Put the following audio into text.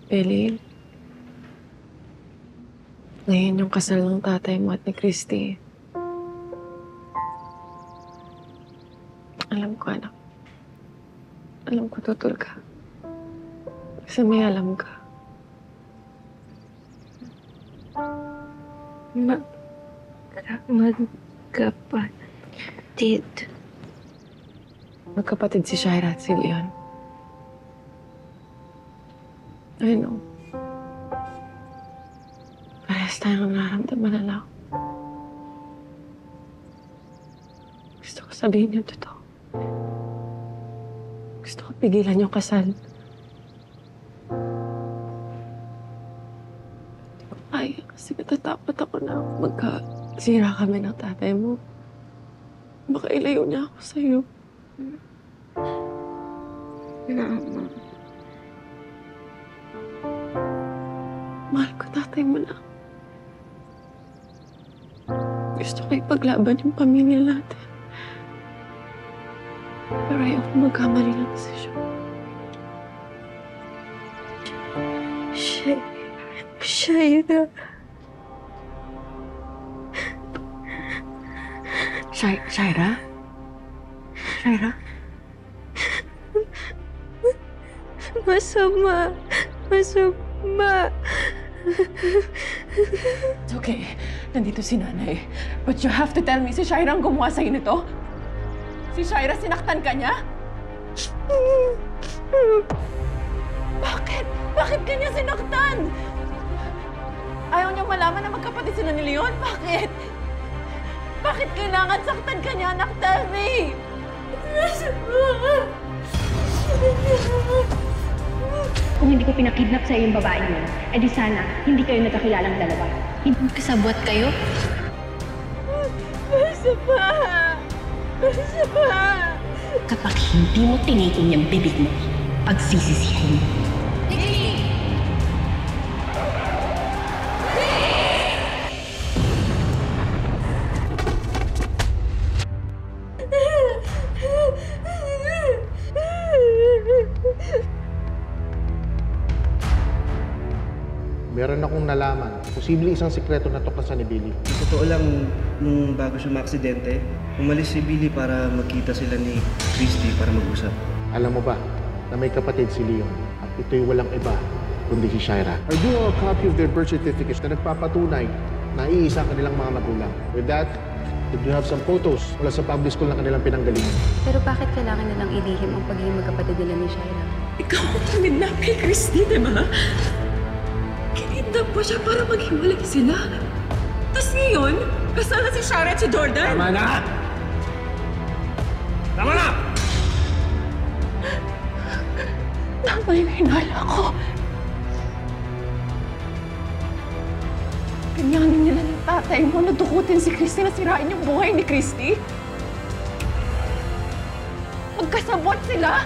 Billy, ngayon yung kasal ng tatay mo at ni Christy. Alam ko, anak. Alam ko, tutol ka. Kasi may alam ka. Magkapatid. Magkapatid si Shaira at si Leon. I know. Parehas tayong nararamdaman, anak. Gusto ko sabihin yung totoo. Gusto ko pigilan yung kasal. Hindi ko kaya kasi natatakot ako na magkasira kami ng tatay mo. Baka ilayo niya ako sa'yo. Mama. Mahal ko tatay mo na. Gusto ko ipaglaban yung pamilya natin. Pero ayoko magkamali ng desisyon. Shaira. Shaira? Shaira? Masama. It's okay. Nandito si nanay. But you have to tell me, si Shaira ang gumawa sa'yo nito? Si Shaira, sinaktan ka niya? Bakit? Bakit ka niya sinaktan? Ayaw niya malaman na magkapatid sila ni Leon? Bakit? Bakit kailangan saktan ka niya, anak? Tell me! Kung hindi ko pinakidnap sa yung babae yun, edi sana hindi kayo nagkakilalang dalawa. Hindi Kasabwat kayo? Masama! Kapag hindi mo tinitin yung bibig mo, pagsisisihin mo. Meron akong nalaman. Posible isang sikreto na tuklasan ni Billy. Sa totoo lang, nung bago siya maaksidente, umalis si Billy para magkita sila ni Christy para mag-usap. Alam mo ba na may kapatid si Leon at ito'y walang iba kundi si Shaira. I do have a copy of their birth certificates na nagpapatunay na iisa ang kanilang mga magulang. With that, if you have some photos mula sa public school na kanilang pinanggalingan. Pero bakit kailangan nilang ilihim ang pagiging magkapatid nila ni Shaira? Ikaw ang tuminap kay Christy, di ba? Kinidnap mo siya para maghiwalay sila. Tapos ngayon, kasal na si Shaira at si Jordan. Tama na! Tama na! Tama yung hinala ko. Ganyanin nila ng tatay mo na dukutin si Christy na sirain yung buhay ni Christy. Magkasabot sila.